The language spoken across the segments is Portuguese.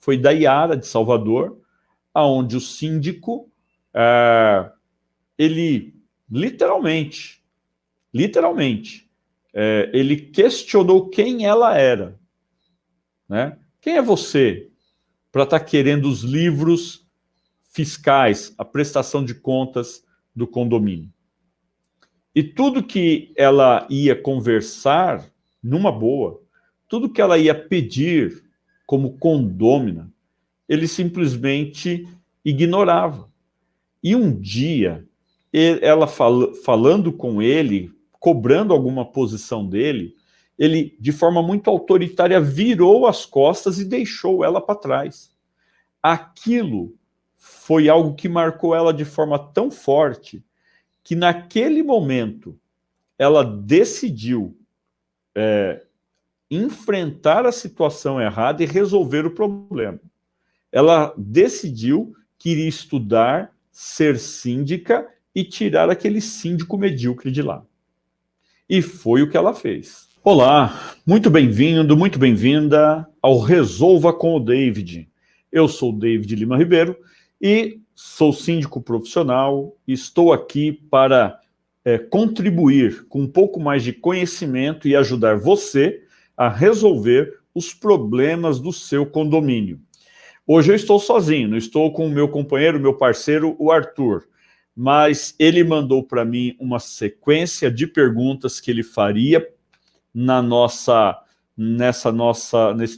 foi da Iara, de Salvador, onde o síndico, ele literalmente, ele questionou quem ela era, né? Quem é você para estar querendo os livros fiscais, a prestação de contas do condomínio? E tudo que ela ia conversar, numa boa, tudo que ela ia pedir como condômina, ele simplesmente ignorava. E um dia, ela falando com ele, cobrando alguma posição dele, ele, de forma muito autoritária, virou as costas e deixou ela para trás. Aquilo foi algo que marcou ela de forma tão forte que naquele momento ela decidiu enfrentar a situação errada e resolver o problema. Ela decidiu que iria estudar, ser síndica e tirar aquele síndico medíocre de lá. E foi o que ela fez. Olá, muito bem-vindo, muito bem-vinda ao Resolva com o David. Eu sou o David Lima Ribeiro e sou síndico profissional e estou aqui para contribuir com um pouco mais de conhecimento e ajudar você a resolver os problemas do seu condomínio. Hoje eu estou sozinho, não estou com o meu companheiro, meu parceiro, o Arthur, mas ele mandou para mim uma sequência de perguntas que ele faria nesse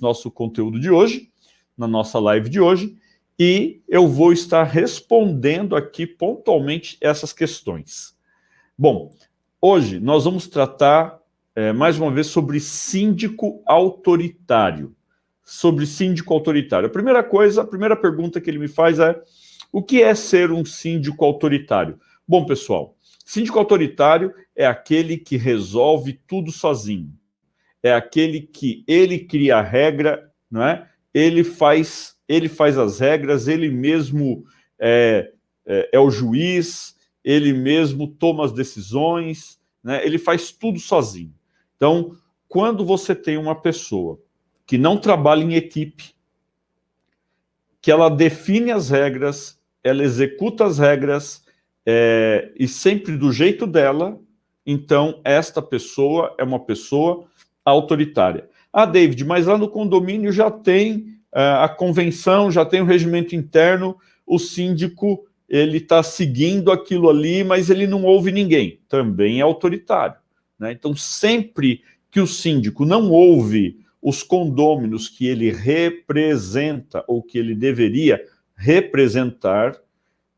nosso conteúdo de hoje, na nossa live de hoje, e eu vou estar respondendo aqui pontualmente essas questões. Bom, hoje nós vamos tratar mais uma vez sobre síndico autoritário. Sobre síndico autoritário. A primeira pergunta que ele me faz é: o que é ser um síndico autoritário? Bom, pessoal, síndico autoritário é aquele que resolve tudo sozinho. É aquele que ele cria a regra, não é? Ele faz as regras, ele mesmo é o juiz, ele mesmo toma as decisões, né? Ele faz tudo sozinho. Então, quando você tem uma pessoa que não trabalha em equipe, que ela define as regras, ela executa as regras e sempre do jeito dela, então esta pessoa é uma pessoa autoritária. Ah, David, mas lá no condomínio já tem a convenção, já tem o regimento interno, o síndico ele está seguindo aquilo ali, mas ele não ouve ninguém. Também é autoritário, né? Então, sempre que o síndico não ouve os condôminos que ele representa ou que ele deveria representar,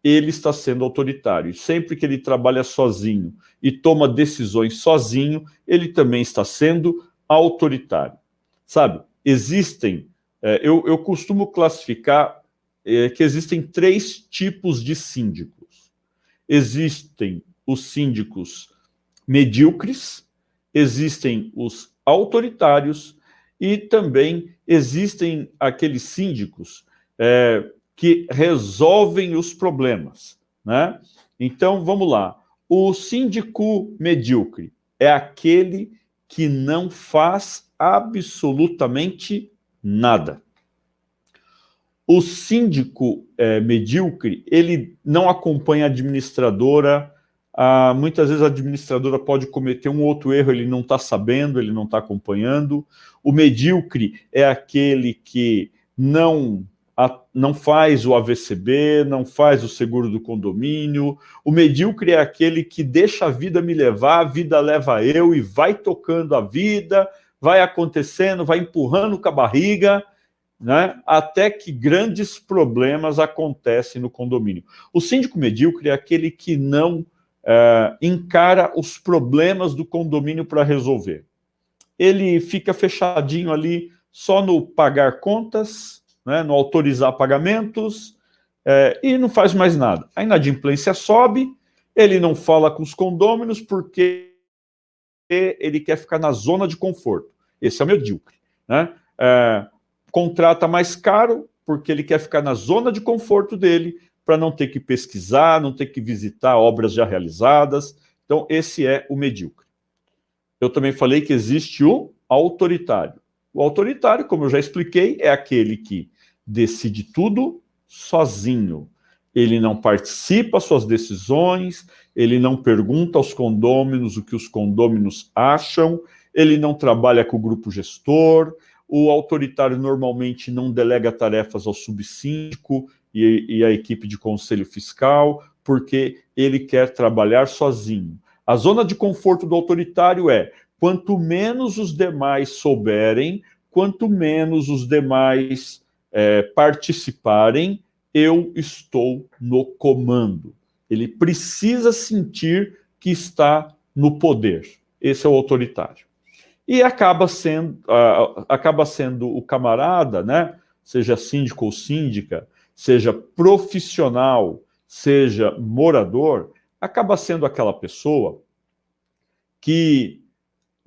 ele está sendo autoritário. E sempre que ele trabalha sozinho e toma decisões sozinho, ele também está sendo autoritário. Sabe, existem, eu costumo classificar que existem 3 tipos de síndicos. Existem os síndicos medíocres, existem os autoritários e também existem aqueles síndicos que resolvem os problemas, né? Então, vamos lá. O síndico medíocre é aquele que não faz absolutamente nada. O síndico medíocre, ele não acompanha a administradora. Muitas vezes a administradora pode cometer um outro erro, ele não está sabendo, ele não está acompanhando. O medíocre é aquele que não faz o AVCB, não faz o seguro do condomínio. O medíocre é aquele que deixa a vida me levar, a vida leva eu e vai tocando a vida, vai acontecendo, vai empurrando com a barriga, né, até que grandes problemas acontecem no condomínio. O síndico medíocre é aquele que não encara os problemas do condomínio para resolver. Ele fica fechadinho ali só no pagar contas, né, no autorizar pagamentos, e não faz mais nada. A inadimplência sobe, ele não fala com os condôminos porque ele quer ficar na zona de conforto. Esse é o medíocre, né? Contrata mais caro porque ele quer ficar na zona de conforto dele, para não ter que pesquisar, não ter que visitar obras já realizadas. Então, esse é o medíocre. Eu também falei que existe o autoritário. O autoritário, como eu já expliquei, é aquele que decide tudo sozinho. Ele não participa das suas decisões, ele não pergunta aos condôminos o que os condôminos acham, ele não trabalha com o grupo gestor, o autoritário normalmente não delega tarefas ao subsíndico e à equipe de conselho fiscal, porque ele quer trabalhar sozinho. A zona de conforto do autoritário é: quanto menos os demais souberem, quanto menos os demais participarem, eu estou no comando. Ele precisa sentir que está no poder. Esse é o autoritário. E acaba sendo o camarada, né? Seja síndico ou síndica, seja profissional, seja morador, acaba sendo aquela pessoa que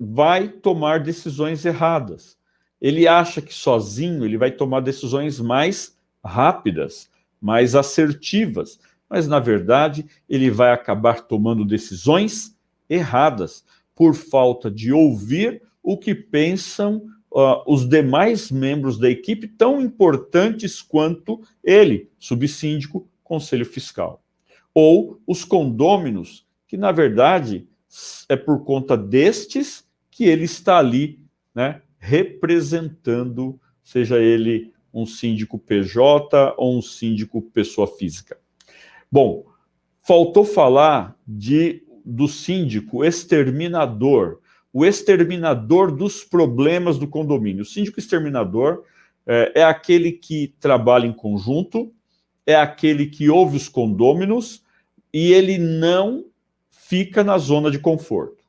vai tomar decisões erradas. Ele acha que sozinho ele vai tomar decisões mais rápidas, mais assertivas, mas na verdade ele vai acabar tomando decisões erradas por falta de ouvir o que pensam os demais membros da equipe, tão importantes quanto ele, subsíndico, conselho fiscal. Ou os condôminos, que na verdade é por conta destes que ele está ali, né, representando, seja ele um síndico PJ ou um síndico pessoa física. Bom, faltou falar do síndico exterminador, o exterminador dos problemas do condomínio. O síndico exterminador é aquele que trabalha em conjunto, é aquele que ouve os condôminos e ele não fica na zona de conforto.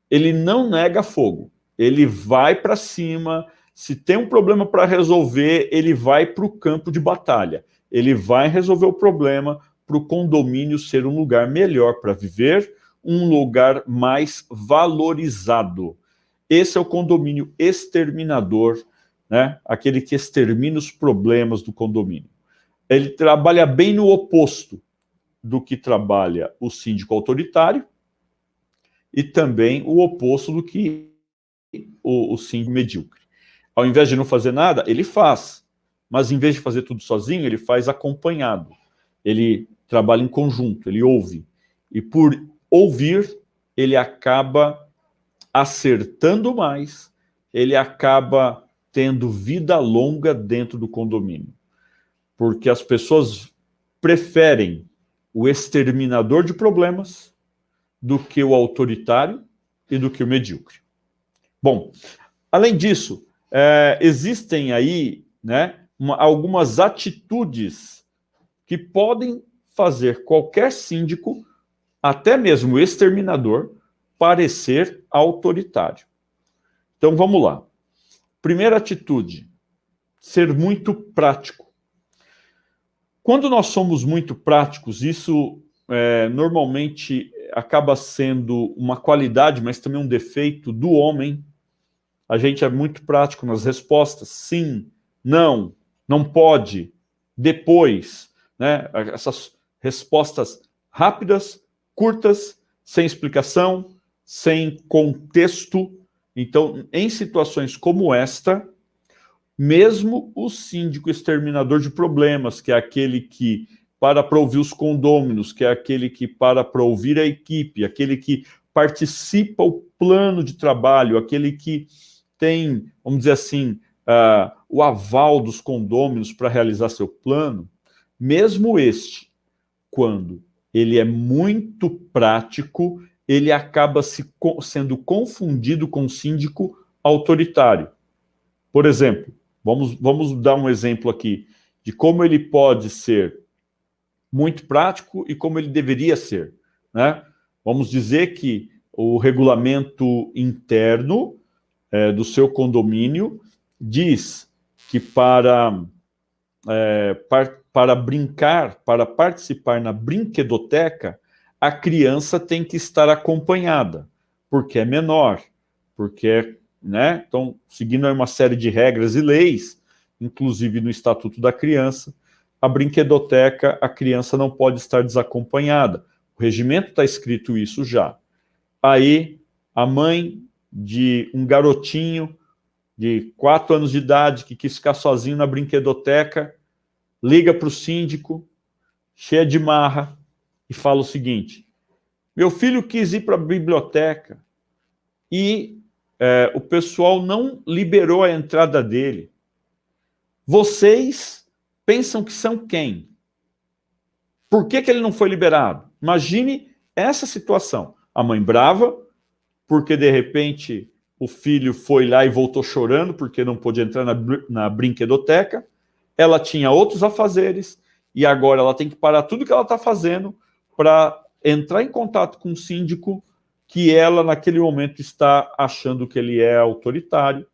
Ele não nega fogo, ele vai para cima. Se tem um problema para resolver, ele vai para o campo de batalha. Ele vai resolver o problema para o condomínio ser um lugar melhor para viver, um lugar mais valorizado. Esse é o condomínio exterminador, né? Aquele que extermina os problemas do condomínio. Ele trabalha bem no oposto do que trabalha o síndico autoritário e também o oposto do que o síndico medíocre. Ao invés de não fazer nada, ele faz. Mas em vez de fazer tudo sozinho, ele faz acompanhado. Ele trabalha em conjunto, ele ouve. E por ouvir, ele acaba acertando mais, ele acaba tendo vida longa dentro do condomínio. Porque as pessoas preferem o exterminador de problemas do que o autoritário e do que o medíocre. Bom, além disso, existem aí, né, algumas atitudes que podem fazer qualquer síndico, até mesmo o exterminador, parecer autoritário. Então vamos lá. Primeira atitude, ser muito prático. Quando nós somos muito práticos, isso normalmente acaba sendo uma qualidade, mas também um defeito do homem. A gente é muito prático nas respostas, sim, não, não pode, depois, né? Essas respostas rápidas, curtas, sem explicação, sem contexto. Então, em situações como esta, mesmo o síndico exterminador de problemas, que é aquele que para ouvir os condôminos, que é aquele que para ouvir a equipe, aquele que participa o plano de trabalho, aquele que tem, vamos dizer assim, o aval dos condôminos para realizar seu plano, mesmo este, quando ele é muito prático, ele acaba sendo confundido com síndico autoritário. Por exemplo, vamos dar um exemplo aqui de como ele pode ser muito prático e como ele deveria ser, né? Vamos dizer que o regulamento interno do seu condomínio diz que para brincar, para participar na brinquedoteca, a criança tem que estar acompanhada, porque é menor, porque né? Então, seguindo uma série de regras e leis, inclusive no Estatuto da Criança, a brinquedoteca, a criança não pode estar desacompanhada. O regimento está escrito isso já. Aí, a mãe de um garotinho de 4 anos de idade, que quis ficar sozinho na brinquedoteca, liga para o síndico, cheia de marra, e fala o seguinte: meu filho quis ir para a biblioteca e o pessoal não liberou a entrada dele. Vocês pensam que são quem? Por que ele não foi liberado? Imagine essa situação. A mãe brava, porque de repente o filho foi lá e voltou chorando porque não pôde entrar na brinquedoteca. Ela tinha outros afazeres e agora ela tem que parar tudo que ela está fazendo para entrar em contato com o síndico que ela, naquele momento, está achando que ele é autoritário,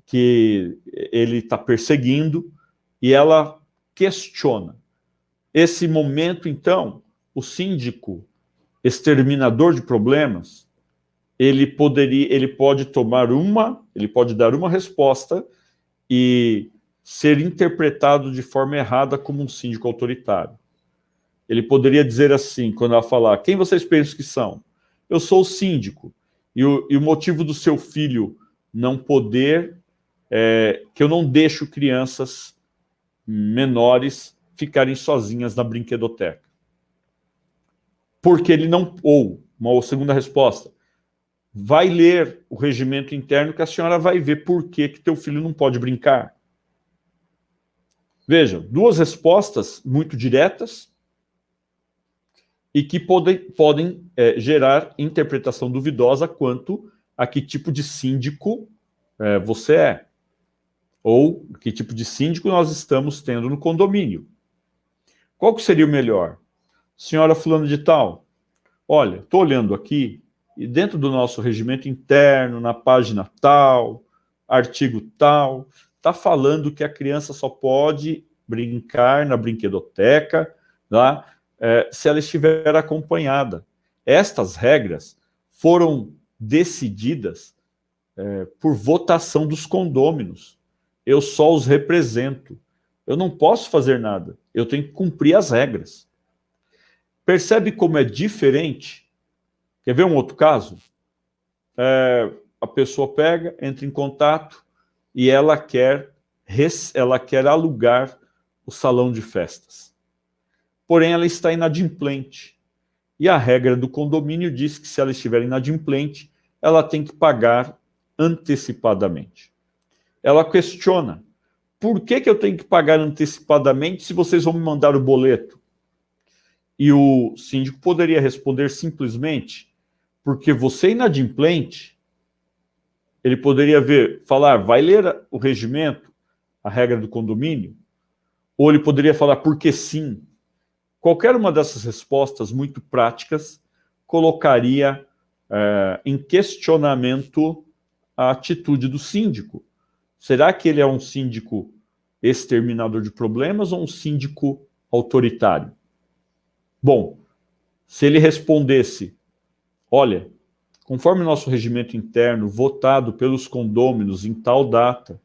que ele está perseguindo, e ela questiona. Esse momento, então, o síndico, exterminador de problemas, ele pode dar uma resposta e ser interpretado de forma errada como um síndico autoritário. Ele poderia dizer assim, quando ela falar: quem vocês pensam que são? Eu sou o síndico. E o motivo do seu filho não poder que eu não deixo crianças menores ficarem sozinhas na brinquedoteca. Porque ele não... Ou, uma segunda resposta: vai ler o regimento interno que a senhora vai ver por que teu filho não pode brincar. Veja, 2 respostas muito diretas e que podem gerar interpretação duvidosa quanto a que tipo de síndico você é, ou que tipo de síndico nós estamos tendo no condomínio. Qual que seria o melhor? Senhora fulano de tal, olha, estou olhando aqui, e dentro do nosso regimento interno, na página tal, artigo tal, está falando que a criança só pode brincar na brinquedoteca, tá? Se ela estiver acompanhada. Estas regras foram decididas por votação dos condôminos. Eu só os represento. Eu não posso fazer nada. Eu tenho que cumprir as regras. Percebe como é diferente? Quer ver um outro caso? A pessoa pega, entra em contato e ela quer alugar o salão de festas. Porém, ela está inadimplente. E a regra do condomínio diz que se ela estiver inadimplente, ela tem que pagar antecipadamente. Ela questiona: por que eu tenho que pagar antecipadamente se vocês vão me mandar o boleto? E o síndico poderia responder simplesmente: porque você é inadimplente. Ele poderia falar: vai ler o regimento, a regra do condomínio? Ou ele poderia falar: porque sim. Qualquer uma dessas respostas muito práticas colocaria em questionamento a atitude do síndico. Será que ele é um síndico exterminador de problemas ou um síndico autoritário? Bom, se ele respondesse: olha, conforme nosso regimento interno, votado pelos condôminos em tal data,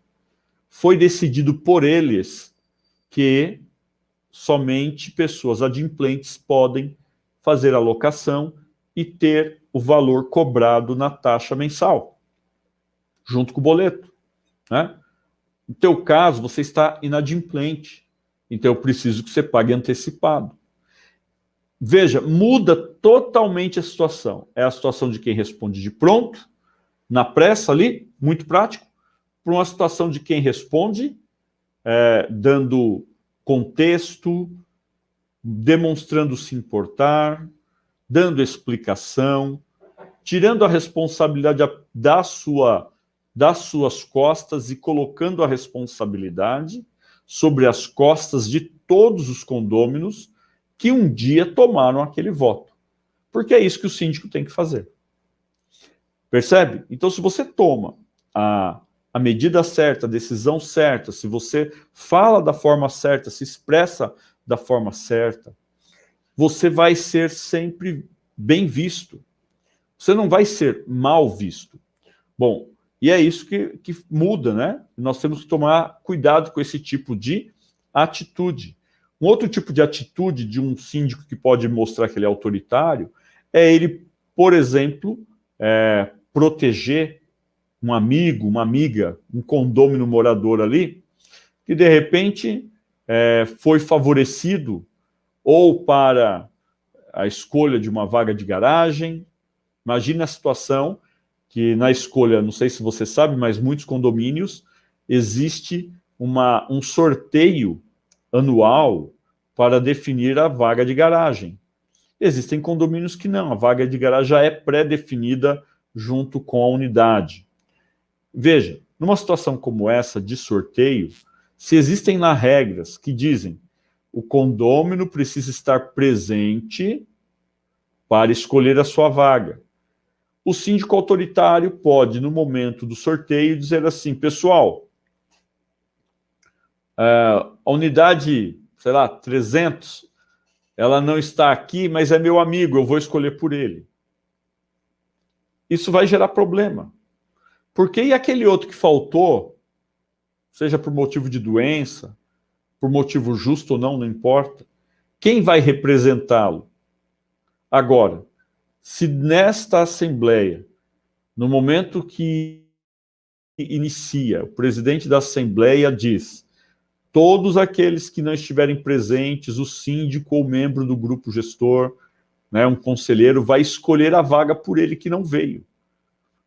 foi decidido por eles que somente pessoas adimplentes podem fazer a locação e ter o valor cobrado na taxa mensal, junto com o boleto, né? No teu caso, você está inadimplente, então eu preciso que você pague antecipado. Veja, muda totalmente a situação. É a situação de quem responde de pronto, na pressa ali, muito prático, para uma situação de quem responde dando contexto, demonstrando se importar, dando explicação, tirando a responsabilidade das suas costas e colocando a responsabilidade sobre as costas de todos os condôminos que um dia tomaram aquele voto. Porque é isso que o síndico tem que fazer. Percebe? Então, se você toma a medida certa, a decisão certa, se você fala da forma certa, se expressa da forma certa, você vai ser sempre bem visto. Você não vai ser mal visto. Bom, e é isso que muda, né? Nós temos que tomar cuidado com esse tipo de atitude. Um outro tipo de atitude de um síndico que pode mostrar que ele é autoritário é ele, por exemplo, proteger um amigo, uma amiga, um condômino morador ali, que de repente foi favorecido ou para a escolha de uma vaga de garagem. Imagine a situação que na escolha, não sei se você sabe, mas muitos condomínios existe um sorteio anual para definir a vaga de garagem. Existem condomínios que não, a vaga de garagem já é pré-definida junto com a unidade. Veja, numa situação como essa de sorteio, se existem lá regras que dizem o condômino precisa estar presente para escolher a sua vaga. O síndico autoritário pode, no momento do sorteio, dizer assim, pessoal, a unidade, sei lá, 300, ela não está aqui, mas é meu amigo, eu vou escolher por ele. Isso vai gerar problema. Porque e aquele outro que faltou, seja por motivo de doença, por motivo justo ou não, não importa, quem vai representá-lo? Agora, se nesta Assembleia, no momento que inicia, o presidente da Assembleia diz: todos aqueles que não estiverem presentes, o síndico ou membro do grupo gestor, né, um conselheiro, vai escolher a vaga por ele que não veio.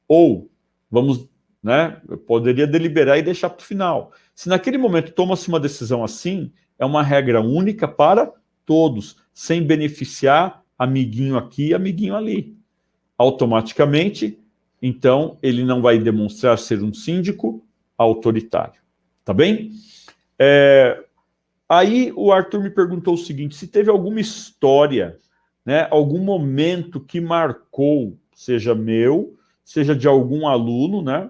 Ou, vamos, né, eu poderia deliberar e deixar para o final. Se naquele momento toma-se uma decisão assim, é uma regra única para todos, sem beneficiar amiguinho aqui e amiguinho ali. Automaticamente, então, ele não vai demonstrar ser um síndico autoritário. Tá bem? Aí o Arthur me perguntou o seguinte, se teve alguma história, né, algum momento que marcou, seja meu, seja de algum aluno, né,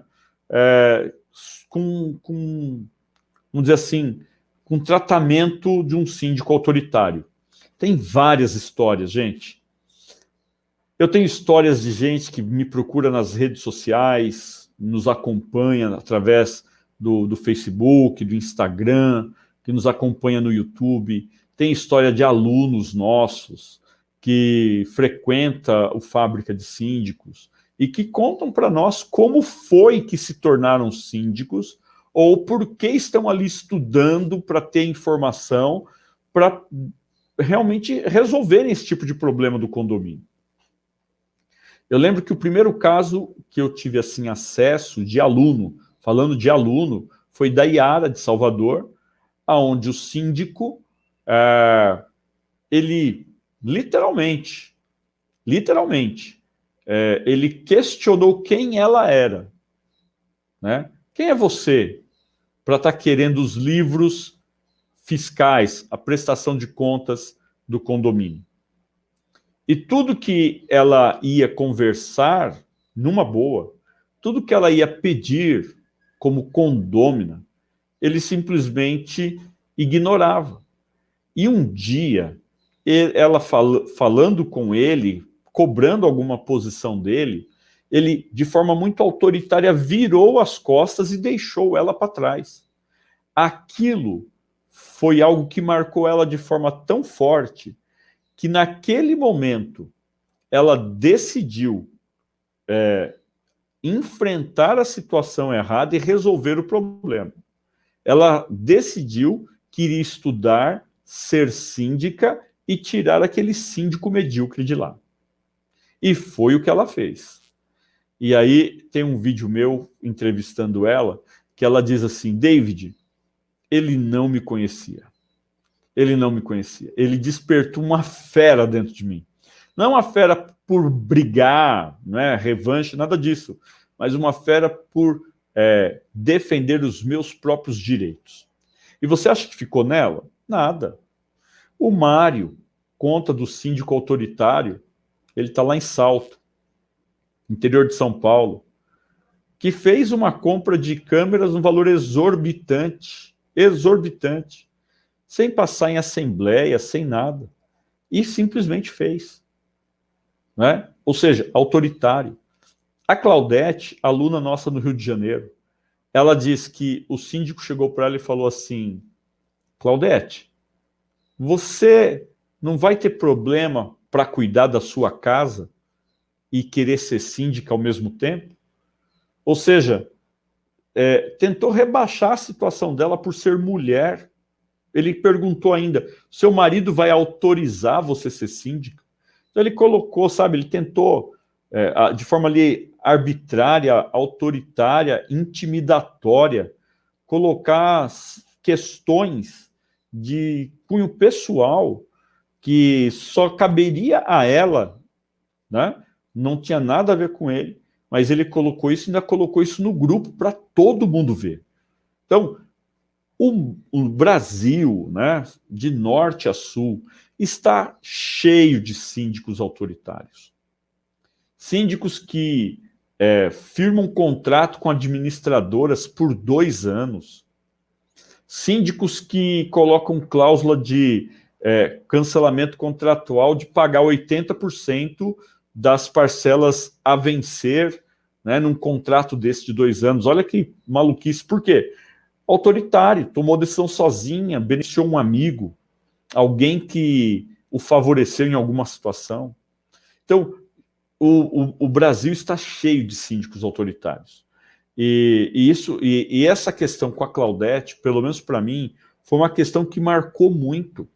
vamos dizer assim, com tratamento de um síndico autoritário. Tem várias histórias, gente. Eu tenho histórias de gente que me procura nas redes sociais, nos acompanha através do Facebook, do Instagram, que nos acompanha no YouTube. Tem história de alunos nossos que frequenta o Fábrica de Síndicos e que contam para nós como foi que se tornaram síndicos ou por que estão ali estudando para ter informação para realmente resolverem esse tipo de problema do condomínio. Eu lembro que o primeiro caso que eu tive assim acesso de aluno, falando de aluno, foi da Iara de Salvador, aonde o síndico, ele literalmente, ele questionou quem ela era, né? Quem é você para estar querendo os livros fiscais, a prestação de contas do condomínio? E tudo que ela ia conversar, numa boa, tudo que ela ia pedir como condômina, ele simplesmente ignorava. E um dia, ela falando com ele, cobrando alguma posição dele, ele, de forma muito autoritária, virou as costas e deixou ela para trás. Aquilo foi algo que marcou ela de forma tão forte que naquele momento ela decidiu enfrentar a situação errada e resolver o problema. Ela decidiu que iria estudar, ser síndica e tirar aquele síndico medíocre de lá. E foi o que ela fez. E aí tem um vídeo meu entrevistando ela, que ela diz assim, David, ele não me conhecia. Ele não me conhecia. Ele despertou uma fera dentro de mim. Não é uma fera por brigar, não é revanche, nada disso, mas uma fera por defender os meus próprios direitos. E você acha que ficou nela? Nada. O Mário conta do síndico autoritário, ele está lá em Salto, interior de São Paulo, que fez uma compra de câmeras num valor exorbitante, sem passar em assembleia, sem nada, e simplesmente fez. Né? Ou seja, autoritário. A Claudete, aluna nossa no Rio de Janeiro, ela diz que o síndico chegou para ela e falou assim, Claudete, você não vai ter problema para cuidar da sua casa e querer ser síndica ao mesmo tempo? Ou seja, tentou rebaixar a situação dela por ser mulher. Ele perguntou ainda, seu marido vai autorizar você ser síndica? Então ele colocou, sabe, ele tentou, de forma ali arbitrária, autoritária, intimidatória, colocar questões de cunho pessoal que só caberia a ela, né? Não tinha nada a ver com ele, mas ele colocou isso e ainda colocou isso no grupo para todo mundo ver. Então, o Brasil, né, de norte a sul, está cheio de síndicos autoritários. Síndicos que firmam contrato com administradoras por 2 anos. Síndicos que colocam cláusula de cancelamento contratual de pagar 80% das parcelas a vencer, né, num contrato desse de 2 anos. Olha que maluquice. Por quê? Autoritário, tomou decisão sozinha, beneficiou um amigo, alguém que o favoreceu em alguma situação. Então, o Brasil está cheio de síndicos autoritários. E essa questão com a Claudete, pelo menos para mim, foi uma questão que marcou muito.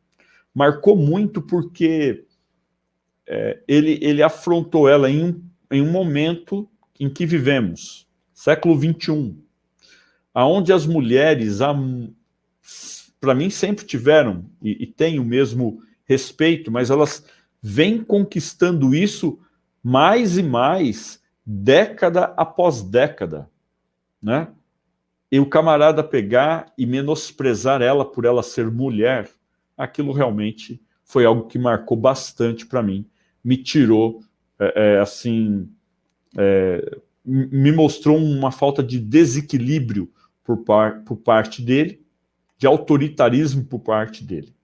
Marcou muito porque ele afrontou ela em um momento em que vivemos, século XXI, onde as mulheres, para mim, sempre tiveram e têm o mesmo respeito, mas elas vêm conquistando isso mais e mais, década após década, né? E o camarada pegar e menosprezar ela por ela ser mulher, aquilo realmente foi algo que marcou bastante para mim, me tirou, assim, me mostrou uma falta de desequilíbrio por parte dele, de autoritarismo por parte dele.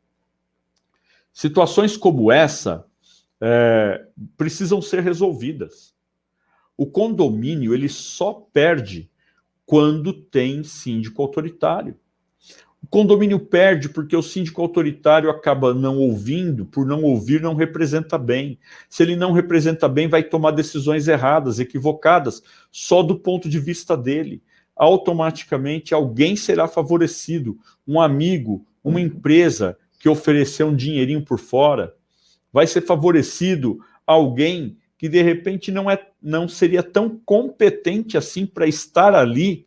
Situações como essa precisam ser resolvidas. O condomínio ele só perde quando tem síndico autoritário. O condomínio perde porque o síndico autoritário acaba não ouvindo, por não ouvir não representa bem. Se ele não representa bem, vai tomar decisões erradas, equivocadas, só do ponto de vista dele. Automaticamente alguém será favorecido, um amigo, uma empresa que ofereceu um dinheirinho por fora, vai ser favorecido alguém que de repente não seria tão competente assim para estar ali,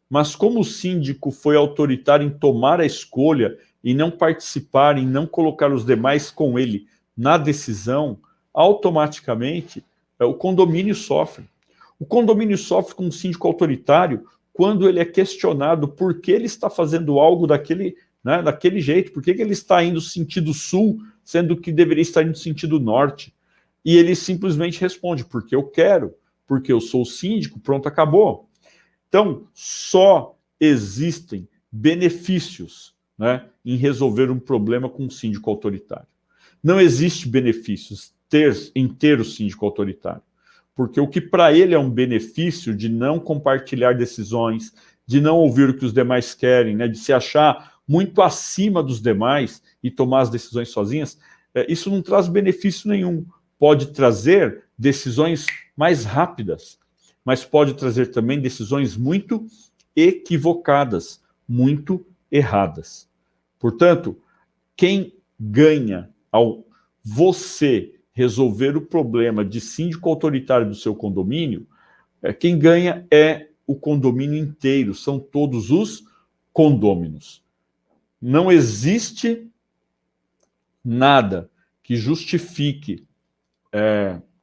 mas como o síndico foi autoritário em tomar a escolha e não participar, em não colocar os demais com ele na decisão, automaticamente o condomínio sofre. O condomínio sofre com um síndico autoritário quando ele é questionado por que ele está fazendo algo daquele jeito, por que ele está indo sentido sul, sendo que deveria estar indo sentido norte. E ele simplesmente responde, porque eu quero, porque eu sou o síndico, pronto, acabou. Então, só existem benefícios, né, em resolver um problema com um síndico autoritário. Não existe benefícios em ter o síndico autoritário. Porque o que para ele é um benefício de não compartilhar decisões, de não ouvir o que os demais querem, né, de se achar muito acima dos demais e tomar as decisões sozinhas, isso não traz benefício nenhum. Pode trazer decisões mais rápidas, mas pode trazer também decisões muito equivocadas, muito erradas. Portanto, quem ganha ao você resolver o problema de síndico autoritário do seu condomínio, quem ganha é o condomínio inteiro, são todos os condôminos. Não existe nada que justifique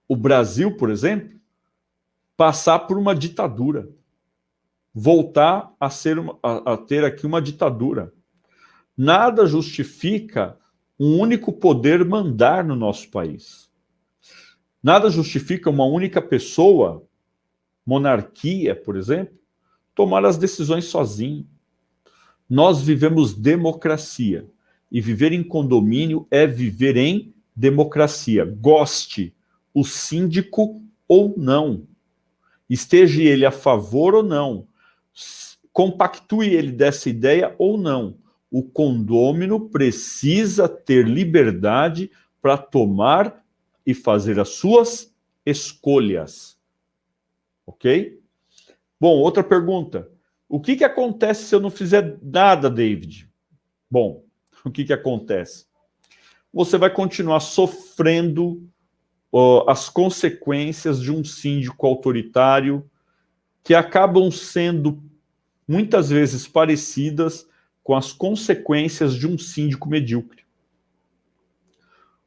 o Brasil, por exemplo, passar por uma ditadura, voltar a ter aqui uma ditadura. Nada justifica um único poder mandar no nosso país. Nada justifica uma única pessoa, monarquia, por exemplo, tomar as decisões sozinho. Nós vivemos democracia. E viver em condomínio é viver em democracia. Goste o síndico ou não. Esteja ele a favor ou não. Compactue ele dessa ideia ou não. O condômino precisa ter liberdade para tomar e fazer as suas escolhas. Ok? Bom, outra pergunta. O que acontece se eu não fizer nada, David? Bom, o que acontece? Você vai continuar sofrendo as consequências de um síndico autoritário que acabam sendo muitas vezes parecidas com as consequências de um síndico medíocre.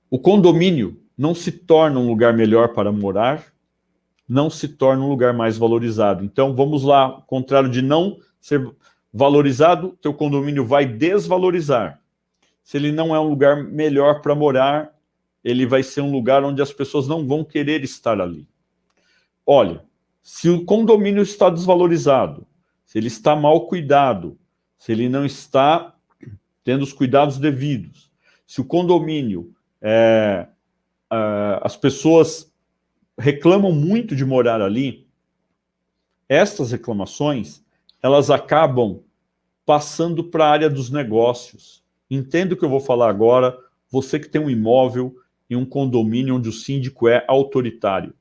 O condomínio não se torna um lugar melhor para morar, não se torna um lugar mais valorizado. Então, vamos lá, ao contrário de não ser valorizado, teu condomínio vai desvalorizar. Se ele não é um lugar melhor para morar, ele vai ser um lugar onde as pessoas não vão querer estar ali. Olha, se o condomínio está desvalorizado, se ele está mal cuidado, se ele não está tendo os cuidados devidos, se o condomínio, as pessoas reclamam muito de morar ali, estas reclamações, elas acabam passando para a área dos negócios. Entenda o que eu vou falar agora, você que tem um imóvel em um condomínio onde o síndico é autoritário.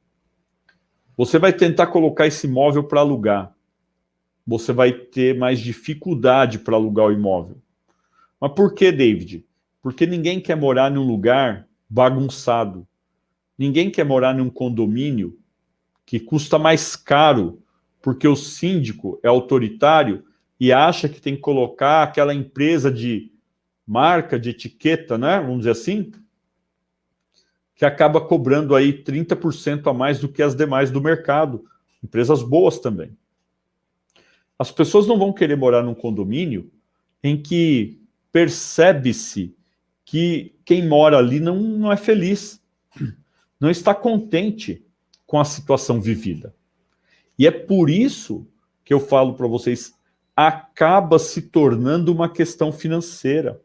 Você vai tentar colocar esse imóvel para alugar. Você vai ter mais dificuldade para alugar o imóvel. Mas por que, David? Porque ninguém quer morar num lugar bagunçado. Ninguém quer morar num condomínio que custa mais caro porque o síndico é autoritário e acha que tem que colocar aquela empresa de marca, de etiqueta, né? Vamos dizer assim, que acaba cobrando aí 30% a mais do que as demais do mercado. Empresas boas também. As pessoas não vão querer morar num condomínio em que percebe-se que quem mora ali não é feliz, não está contente com a situação vivida. E é por isso que eu falo para vocês, acaba se tornando uma questão financeira.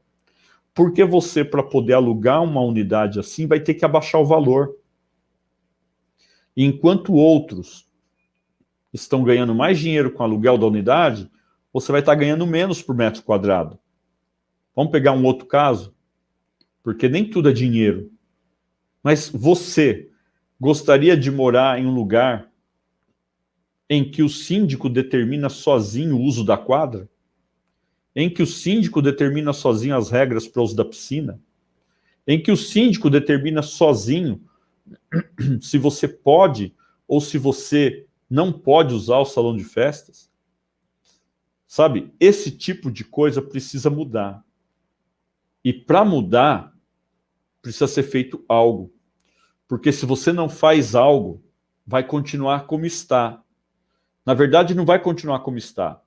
Porque você, para poder alugar uma unidade assim, vai ter que abaixar o valor. E enquanto outros estão ganhando mais dinheiro com o aluguel da unidade, você vai estar ganhando menos por metro quadrado. Vamos pegar um outro caso? Porque nem tudo é dinheiro. Mas você gostaria de morar em um lugar em que o síndico determina sozinho o uso da quadra? Em que o síndico determina sozinho as regras para o uso da piscina? Em que o síndico determina sozinho se você pode ou se você não pode usar o salão de festas? Sabe, esse tipo de coisa precisa mudar. E para mudar, precisa ser feito algo. Porque se você não faz algo, vai continuar como está. Na verdade, não vai continuar como está.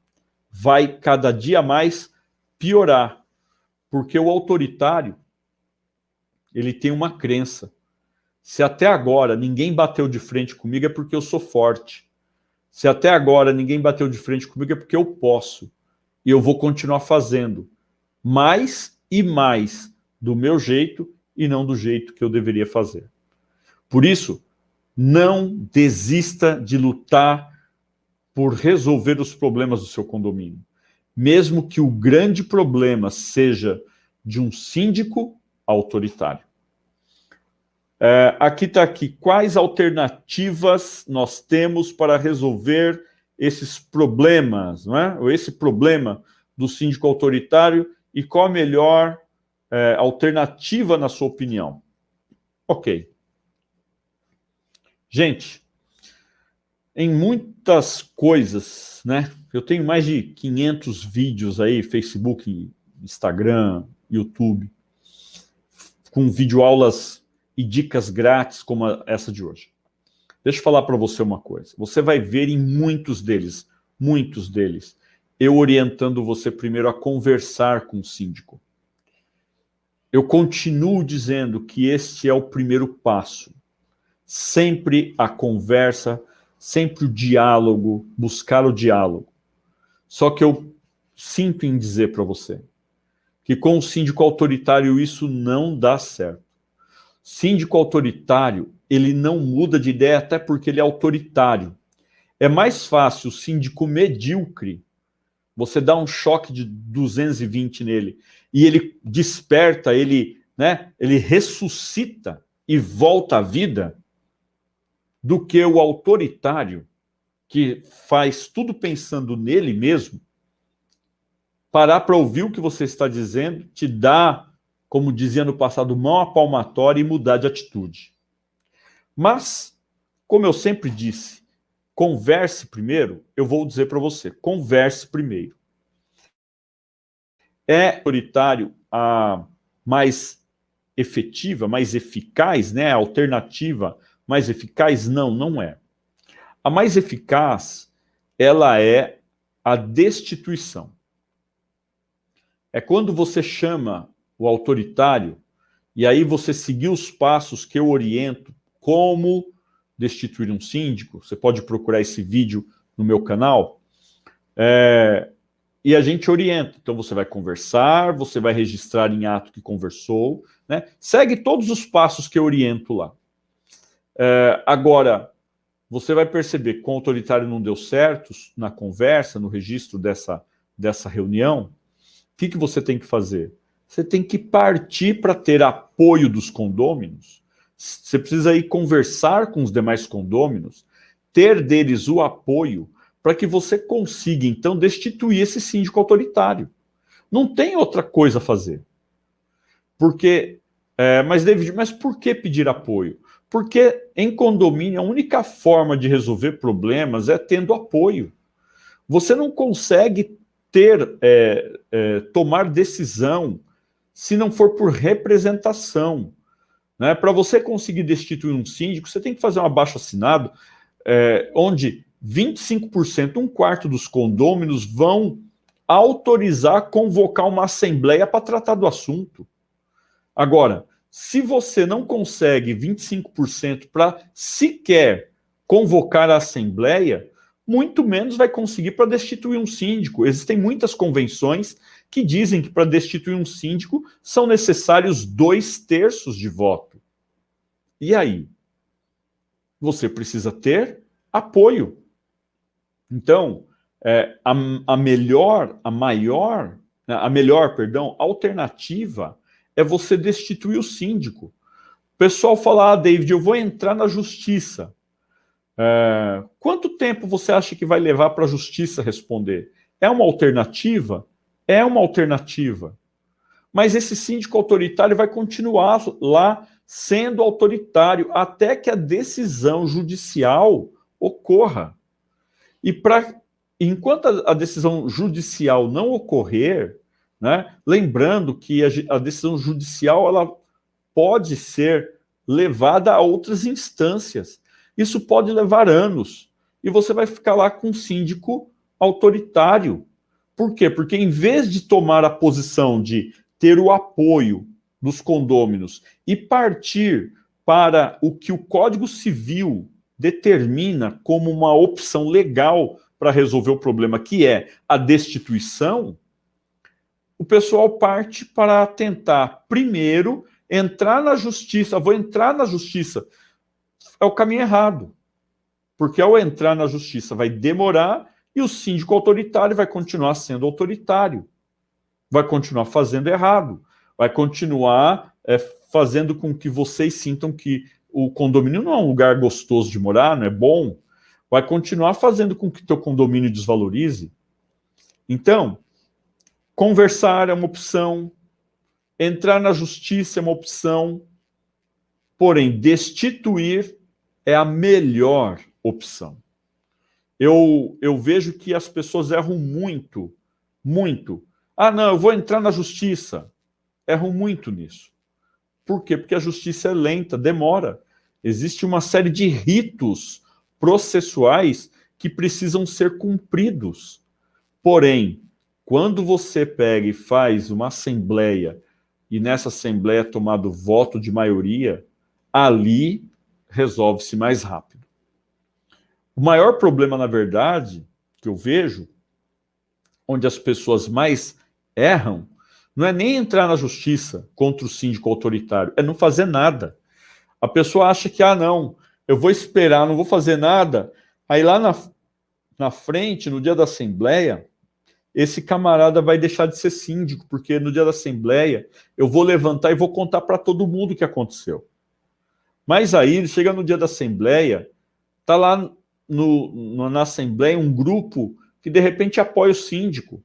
Vai cada dia mais piorar. Porque o autoritário, ele tem uma crença. Se até agora ninguém bateu de frente comigo é porque eu sou forte. Se até agora ninguém bateu de frente comigo é porque eu posso. E eu vou continuar fazendo mais e mais do meu jeito e não do jeito que eu deveria fazer. Por isso, não desista de lutar por resolver os problemas do seu condomínio. Mesmo que o grande problema seja de um síndico autoritário. Aqui está aqui. Quais alternativas nós temos para resolver esses problemas, não é? Ou esse problema do síndico autoritário e qual a melhor alternativa na sua opinião? Ok. Gente, em muitas coisas, né? Eu tenho mais de 500 vídeos aí, Facebook, Instagram, YouTube, com videoaulas e dicas grátis como essa de hoje. Deixa eu falar para você uma coisa. Você vai ver em muitos deles, eu orientando você primeiro a conversar com o síndico. Eu continuo dizendo que este é o primeiro passo. Sempre a conversa, sempre o diálogo, buscar o diálogo. Só que eu sinto em dizer para você que com o síndico autoritário isso não dá certo. Síndico autoritário, ele não muda de ideia até porque ele é autoritário. É mais fácil o síndico medíocre, você dá um choque de 220 nele, e ele desperta, ele ressuscita e volta à vida, do que o autoritário, que faz tudo pensando nele mesmo, parar para ouvir o que você está dizendo, te dá, como dizia no passado, mão à palmatória e mudar de atitude. Mas, como eu sempre disse, converse primeiro, eu vou dizer para você, converse primeiro. É autoritário a mais efetiva, mais eficaz, né? A alternativa mais eficaz? Não, não é. A mais eficaz, ela é a destituição. É quando você chama o autoritário e aí você seguir os passos que eu oriento, como destituir um síndico. Você pode procurar esse vídeo no meu canal. E a gente orienta. Então você vai conversar, você vai registrar em ato que conversou, né? Segue todos os passos que eu oriento lá. Agora, você vai perceber que com o autoritário não deu certo na conversa, no registro dessa reunião. O que você tem que fazer? Você tem que partir para ter apoio dos condôminos. Você precisa ir conversar com os demais condôminos, ter deles o apoio para que você consiga, então, destituir esse síndico autoritário. Não tem outra coisa a fazer. Porque, mas David, mas por que pedir apoio? Porque em condomínio a única forma de resolver problemas é tendo apoio. Você não consegue tomar decisão se não for por representação. Né? Para você conseguir destituir um síndico, você tem que fazer um abaixo-assinado onde 25%, um quarto dos condôminos vão autorizar convocar uma assembleia para tratar do assunto. Agora, se você não consegue 25% para sequer convocar a assembleia, muito menos vai conseguir para destituir um síndico. Existem muitas convenções que dizem que para destituir um síndico são necessários 2/3 de voto. E aí? Você precisa ter apoio. Então, a melhor alternativa é você destituir o síndico. O pessoal fala, David, eu vou entrar na justiça. Quanto tempo você acha que vai levar para a justiça responder? É uma alternativa? É uma alternativa. Mas esse síndico autoritário vai continuar lá sendo autoritário até que a decisão judicial ocorra. E enquanto a decisão judicial não ocorrer, né, lembrando que a decisão judicial ela pode ser levada a outras instâncias. Isso pode levar anos. E você vai ficar lá com um síndico autoritário. Por quê? Porque em vez de tomar a posição de ter o apoio dos condôminos e partir para o que o Código Civil determina como uma opção legal para resolver o problema, que é a destituição, o pessoal parte para tentar, primeiro, entrar na justiça. Vou entrar na justiça. É o caminho errado. Porque ao entrar na justiça vai demorar e o síndico autoritário vai continuar sendo autoritário. Vai continuar fazendo errado. Vai continuar fazendo com que vocês sintam que o condomínio não é um lugar gostoso de morar, não é bom. Vai continuar fazendo com que teu condomínio desvalorize. Então, conversar é uma opção, entrar na justiça é uma opção, porém, destituir é a melhor opção. Eu vejo que as pessoas erram muito, muito. Não, eu vou entrar na justiça. Erram muito nisso. Por quê? Porque a justiça é lenta, demora. Existe uma série de ritos processuais que precisam ser cumpridos. Porém, quando você pega e faz uma assembleia, e nessa assembleia é tomado voto de maioria, ali resolve-se mais rápido. O maior problema, na verdade, que eu vejo, onde as pessoas mais erram, não é nem entrar na justiça contra o síndico autoritário, é não fazer nada. A pessoa acha que, não, eu vou esperar, não vou fazer nada, aí lá na frente, no dia da assembleia, esse camarada vai deixar de ser síndico, porque no dia da assembleia eu vou levantar e vou contar para todo mundo o que aconteceu. Mas aí, ele chega no dia da assembleia, tá lá na Assembleia um grupo que de repente apoia o síndico,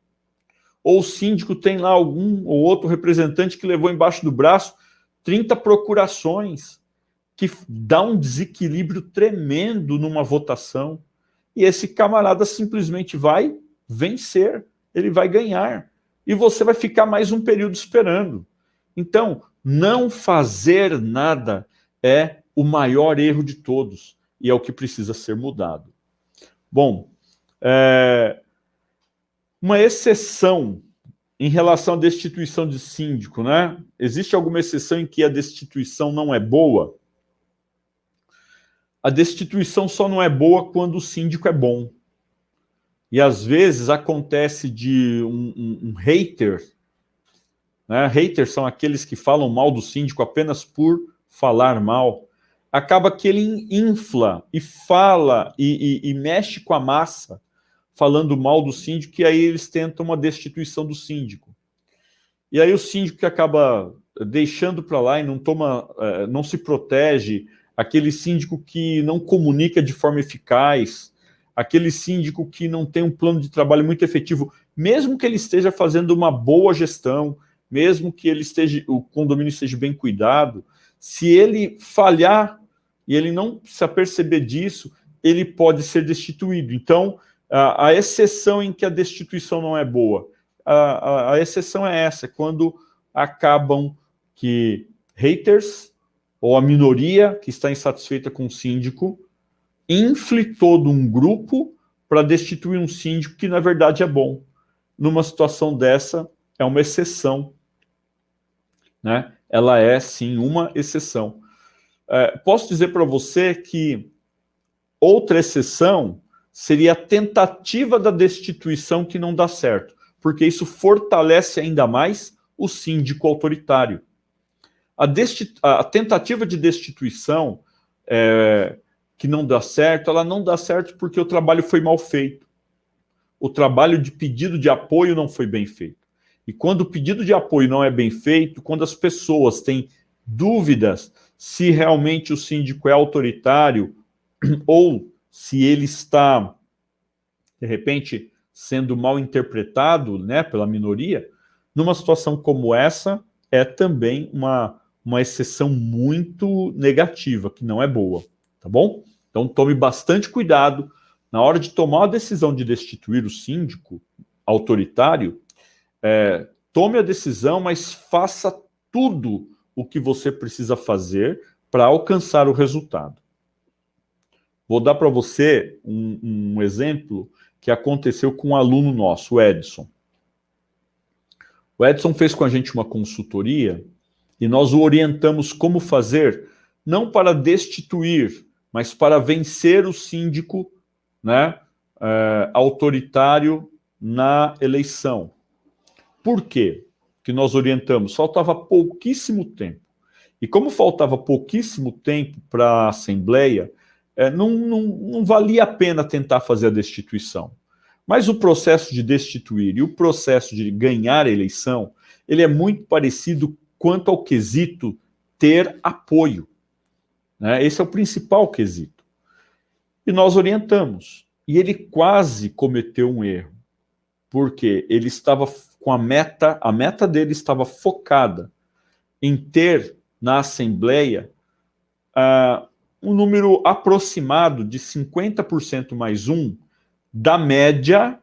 ou o síndico tem lá algum ou outro representante que levou embaixo do braço 30 procurações, que dá um desequilíbrio tremendo numa votação, e esse camarada simplesmente vai vencer, ele vai ganhar, e você vai ficar mais um período esperando. Então, não fazer nada é o maior erro de todos, e é o que precisa ser mudado. Bom, uma exceção em relação à destituição de síndico, né? Existe alguma exceção em que a destituição não é boa? A destituição só não é boa quando o síndico é bom. E às vezes acontece de um hater, né? Haters são aqueles que falam mal do síndico apenas por falar mal. Acaba que ele infla e fala e mexe com a massa, falando mal do síndico, e aí eles tentam uma destituição do síndico. E aí o síndico que acaba deixando para lá e não se protege, aquele síndico que não comunica de forma eficaz, aquele síndico que não tem um plano de trabalho muito efetivo, mesmo que ele esteja fazendo uma boa gestão, mesmo que o condomínio esteja bem cuidado, se ele falhar e ele não se aperceber disso, ele pode ser destituído. Então, a exceção em que a destituição não é boa, a exceção é essa, quando acabam que haters, ou a minoria que está insatisfeita com o síndico, infle todo um grupo para destituir um síndico que, na verdade, é bom. Numa situação dessa, é uma exceção, né? Ela é, sim, uma exceção. Posso dizer para você que outra exceção seria a tentativa da destituição que não dá certo, porque isso fortalece ainda mais o síndico autoritário. A tentativa de destituição que não dá certo, ela não dá certo porque o trabalho foi mal feito. O trabalho de pedido de apoio não foi bem feito. E quando o pedido de apoio não é bem feito, quando as pessoas têm dúvidas se realmente o síndico é autoritário ou se ele está, de repente, sendo mal interpretado, né, pela minoria, numa situação como essa, é também uma exceção muito negativa, que não é boa, tá bom? Então tome bastante cuidado na hora de tomar a decisão de destituir o síndico autoritário. Tome a decisão, mas faça tudo o que você precisa fazer para alcançar o resultado. Vou dar para você um exemplo que aconteceu com um aluno nosso, o Edson. O Edson fez com a gente uma consultoria e nós o orientamos como fazer, não para destituir, mas para vencer o síndico, né, autoritário na eleição. Por quê que nós orientamos? Faltava pouquíssimo tempo. E como faltava pouquíssimo tempo para a Assembleia, não valia a pena tentar fazer a destituição. Mas o processo de destituir e o processo de ganhar a eleição, ele é muito parecido quanto ao quesito ter apoio, né? Esse é o principal quesito. E nós orientamos. E ele quase cometeu um erro. Porque ele estava com a meta dele estava focada em ter na Assembleia um número aproximado de 50% mais um da média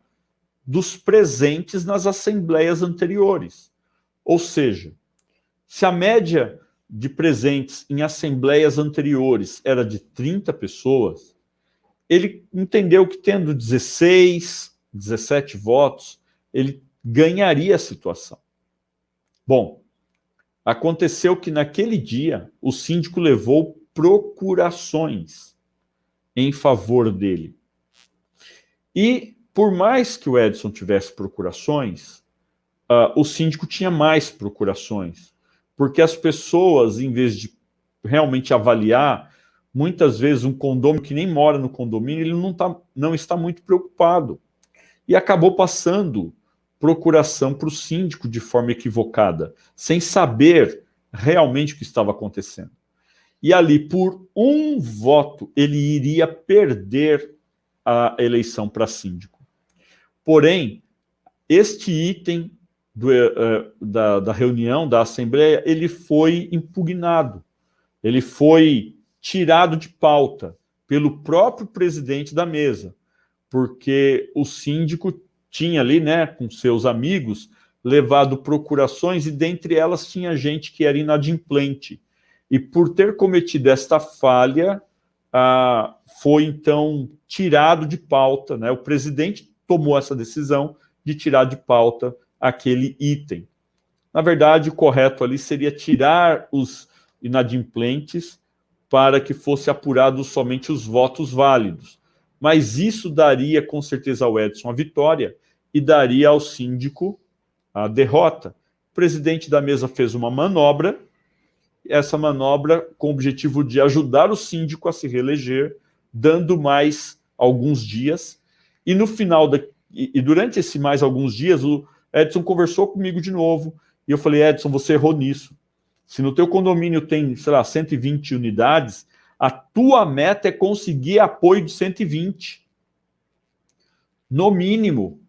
dos presentes nas assembleias anteriores. Ou seja, se a média de presentes em assembleias anteriores era de 30 pessoas, ele entendeu que tendo 16, 17 votos, ele ganharia a situação. Bom, aconteceu que naquele dia o síndico levou procurações em favor dele. E por mais que o Edson tivesse procurações, o síndico tinha mais procurações, porque as pessoas, em vez de realmente avaliar, muitas vezes um condômino que nem mora no condomínio, ele não está muito preocupado. E acabou passando procuração para o síndico de forma equivocada, sem saber realmente o que estava acontecendo. E ali, por um voto, ele iria perder a eleição para síndico. Porém, este item da reunião, da Assembleia, ele foi impugnado, ele foi tirado de pauta pelo próprio presidente da mesa, porque o síndico tinha ali, né, com seus amigos, levado procurações e dentre elas tinha gente que era inadimplente. E por ter cometido esta falha, foi então tirado de pauta, né? O presidente tomou essa decisão de tirar de pauta aquele item. Na verdade, o correto ali seria tirar os inadimplentes para que fosse apurado somente os votos válidos. Mas isso daria, com certeza, ao Edson a vitória e daria ao síndico a derrota. O presidente da mesa fez uma manobra, essa manobra com o objetivo de ajudar o síndico a se reeleger, dando mais alguns dias, e no final, durante esse mais alguns dias, o Edson conversou comigo de novo, e eu falei, Edson, você errou nisso. Se no teu condomínio tem, sei lá, 120 unidades, a tua meta é conseguir apoio de 120. No mínimo,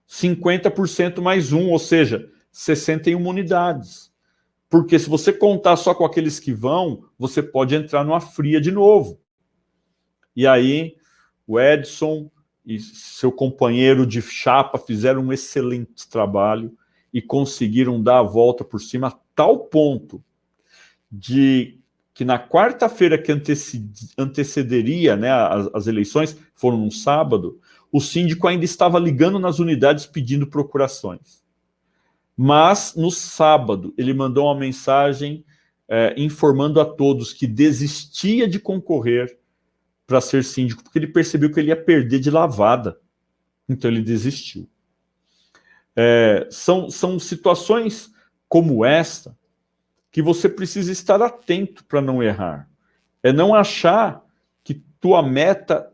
50% mais um, ou seja, 61 unidades. Porque se você contar só com aqueles que vão, você pode entrar numa fria de novo. E aí, o Edson e seu companheiro de chapa fizeram um excelente trabalho e conseguiram dar a volta por cima a tal ponto de que na quarta-feira que antecederia, né, as eleições, foram num sábado, o síndico ainda estava ligando nas unidades pedindo procurações. Mas, no sábado, ele mandou uma mensagem informando a todos que desistia de concorrer para ser síndico, porque ele percebeu que ele ia perder de lavada. Então, ele desistiu. São situações como esta que você precisa estar atento para não errar. Não achar que tua meta...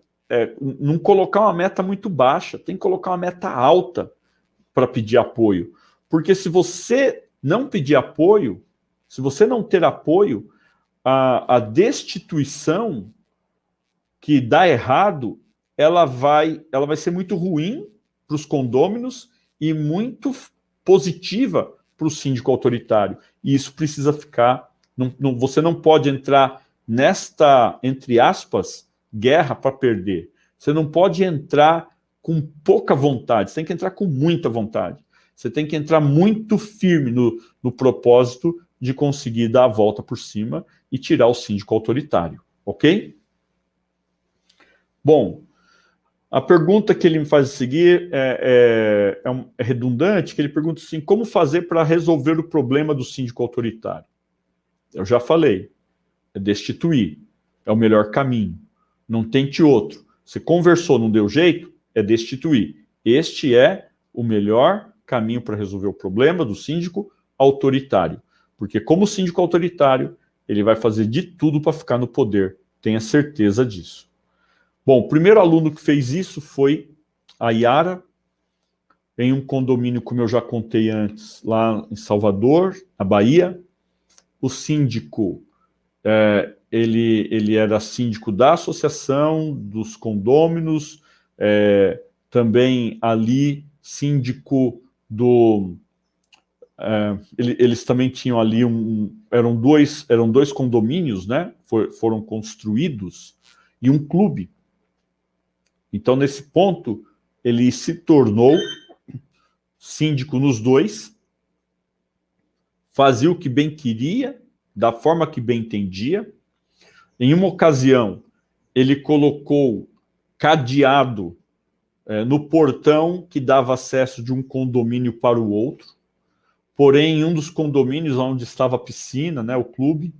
não colocar uma meta muito baixa, tem que colocar uma meta alta para pedir apoio. Porque se você não pedir apoio, se você não ter apoio, a destituição que dá errado, ela vai ser muito ruim para os condôminos e muito positiva para o síndico autoritário. E isso precisa ficar... você não pode entrar nesta, entre aspas, guerra para perder. Você não pode entrar com pouca vontade, você tem que entrar com muita vontade. Você tem que entrar muito firme no propósito de conseguir dar a volta por cima e tirar o síndico autoritário, ok? Bom, a pergunta que ele me faz a seguir é redundante, que ele pergunta assim, como fazer para resolver o problema do síndico autoritário? Eu já falei, é destituir, é o melhor caminho. Não tente outro. Você conversou, não deu jeito, é destituir. Este é o melhor caminho para resolver o problema do síndico autoritário. Porque como síndico autoritário, ele vai fazer de tudo para ficar no poder. Tenha certeza disso. Bom, o primeiro aluno que fez isso foi a Yara, em um condomínio, como eu já contei antes, lá em Salvador, na Bahia. O síndico, ele era síndico da associação, dos condôminos, também ali síndico do... eles também tinham ali eram dois condomínios, né? Foram construídos, e um clube. Então, nesse ponto, ele se tornou síndico nos dois, fazia o que bem queria, da forma que bem entendia. Em uma ocasião, ele colocou cadeado no portão que dava acesso de um condomínio para o outro. Porém, em um dos condomínios onde estava a piscina, né, o clube,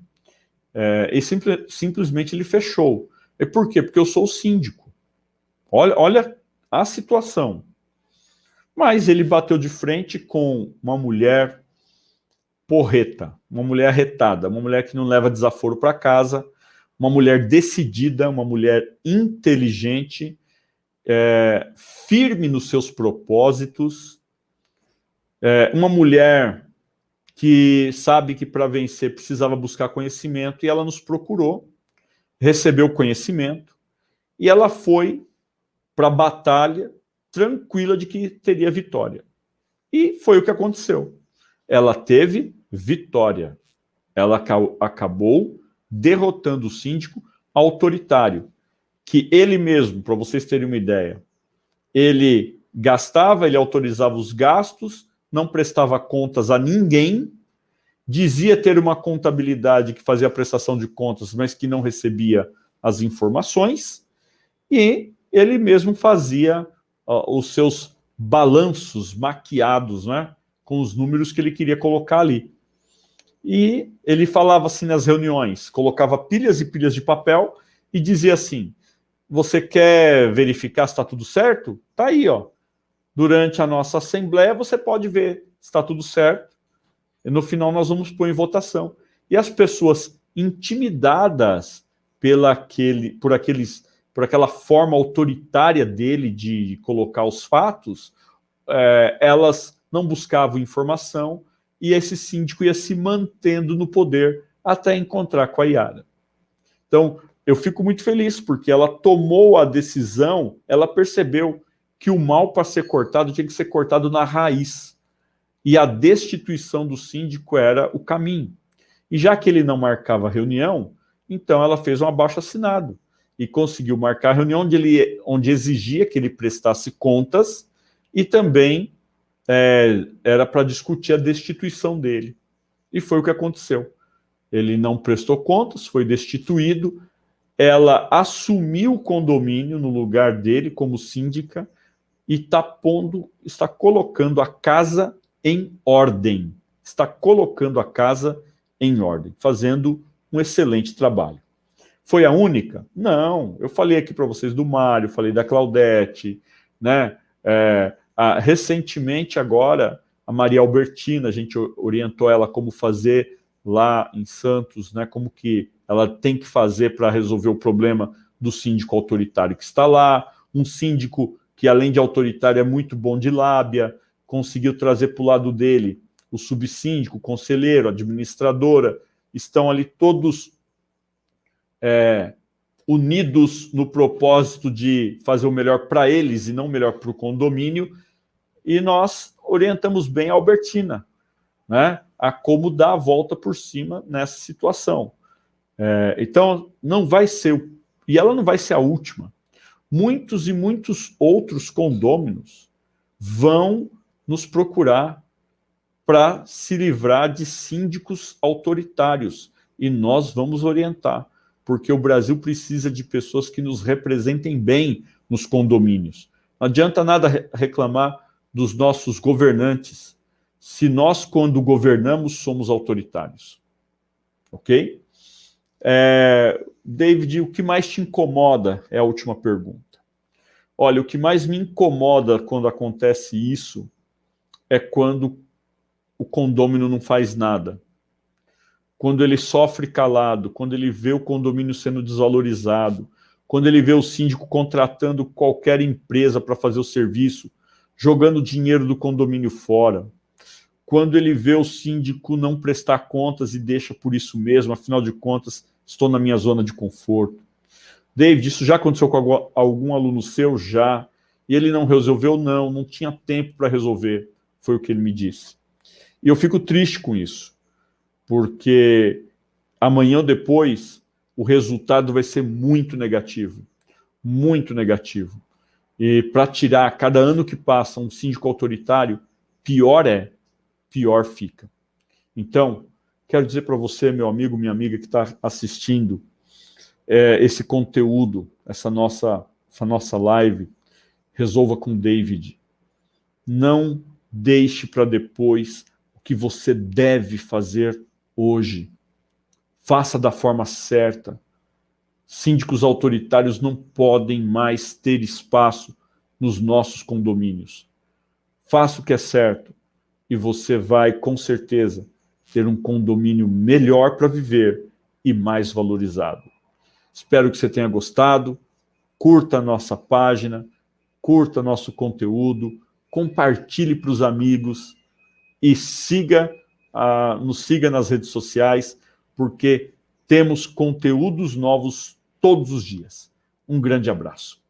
e simplesmente ele fechou. E por quê? Porque eu sou o síndico. Olha a situação. Mas ele bateu de frente com uma mulher porreta, uma mulher arretada, uma mulher que não leva desaforo para casa, uma mulher decidida, uma mulher inteligente, firme nos seus propósitos, uma mulher que sabe que para vencer precisava buscar conhecimento, e ela nos procurou, recebeu conhecimento, e ela foi para a batalha, tranquila de que teria vitória. E foi o que aconteceu. Ela teve vitória. Ela acabou derrotando o síndico autoritário, que ele mesmo, para vocês terem uma ideia, ele gastava, ele autorizava os gastos, não prestava contas a ninguém, dizia ter uma contabilidade que fazia a prestação de contas, mas que não recebia as informações, e ele mesmo fazia os seus balanços maquiados, né, com os números que ele queria colocar ali. E ele falava assim nas reuniões, colocava pilhas e pilhas de papel e dizia assim: você quer verificar se está tudo certo? Está aí, ó. Durante a nossa assembleia você pode ver se está tudo certo. E no final nós vamos pôr em votação. E as pessoas intimidadas por aquela forma autoritária dele de colocar os fatos, elas não buscavam informação e esse síndico ia se mantendo no poder até encontrar com a Yara. Então, eu fico muito feliz, porque ela tomou a decisão, ela percebeu que o mal, para ser cortado, tinha que ser cortado na raiz. E a destituição do síndico era o caminho. E já que ele não marcava reunião, então ela fez um abaixo-assinado e conseguiu marcar a reunião onde exigia que ele prestasse contas e também era para discutir a destituição dele. E foi o que aconteceu. Ele não prestou contas, foi destituído, ela assumiu o condomínio no lugar dele como síndica e está colocando a casa em ordem. Está colocando a casa em ordem, fazendo um excelente trabalho. Foi a única? Não. Eu falei aqui para vocês do Mário, falei da Claudete, né? Recentemente agora, a Maria Albertina, a gente orientou ela como fazer lá em Santos, né? Como que ela tem que fazer para resolver o problema do síndico autoritário que está lá, um síndico que, além de autoritário, é muito bom de lábia, conseguiu trazer para o lado dele o subsíndico, o conselheiro, a administradora, estão ali todos unidos no propósito de fazer o melhor para eles e não o melhor para o condomínio, e nós orientamos bem a Albertina, né, a como dar a volta por cima nessa situação. Então, não vai ser, e ela não vai ser a última. Muitos e muitos outros condôminos vão nos procurar para se livrar de síndicos autoritários, e nós vamos orientar, porque o Brasil precisa de pessoas que nos representem bem nos condomínios. Não adianta nada reclamar dos nossos governantes, se nós, quando governamos, somos autoritários. Ok? David, o que mais te incomoda? É a última pergunta. Olha, o que mais me incomoda quando acontece isso é quando o condômino não faz nada. Quando ele sofre calado, quando ele vê o condomínio sendo desvalorizado, quando ele vê o síndico contratando qualquer empresa para fazer o serviço, jogando dinheiro do condomínio fora, quando ele vê o síndico não prestar contas e deixa por isso mesmo, afinal de contas, estou na minha zona de conforto. David, isso já aconteceu com algum aluno seu? Já. E ele não resolveu? Não tinha tempo para resolver, foi o que ele me disse. E eu fico triste com isso, porque amanhã ou depois o resultado vai ser muito negativo. Muito negativo. E para tirar, a cada ano que passa, um síndico autoritário, pior fica. Então, quero dizer para você, meu amigo, minha amiga que está assistindo esse conteúdo, essa nossa live, resolva com David. Não deixe para depois o que você deve fazer hoje. Faça da forma certa. Síndicos autoritários não podem mais ter espaço nos nossos condomínios. Faça o que é certo e você vai, com certeza, ter um condomínio melhor para viver e mais valorizado. Espero que você tenha gostado. Curta a nossa página, curta nosso conteúdo, compartilhe para os amigos e nos siga nas redes sociais, porque temos conteúdos novos todos os dias. Um grande abraço.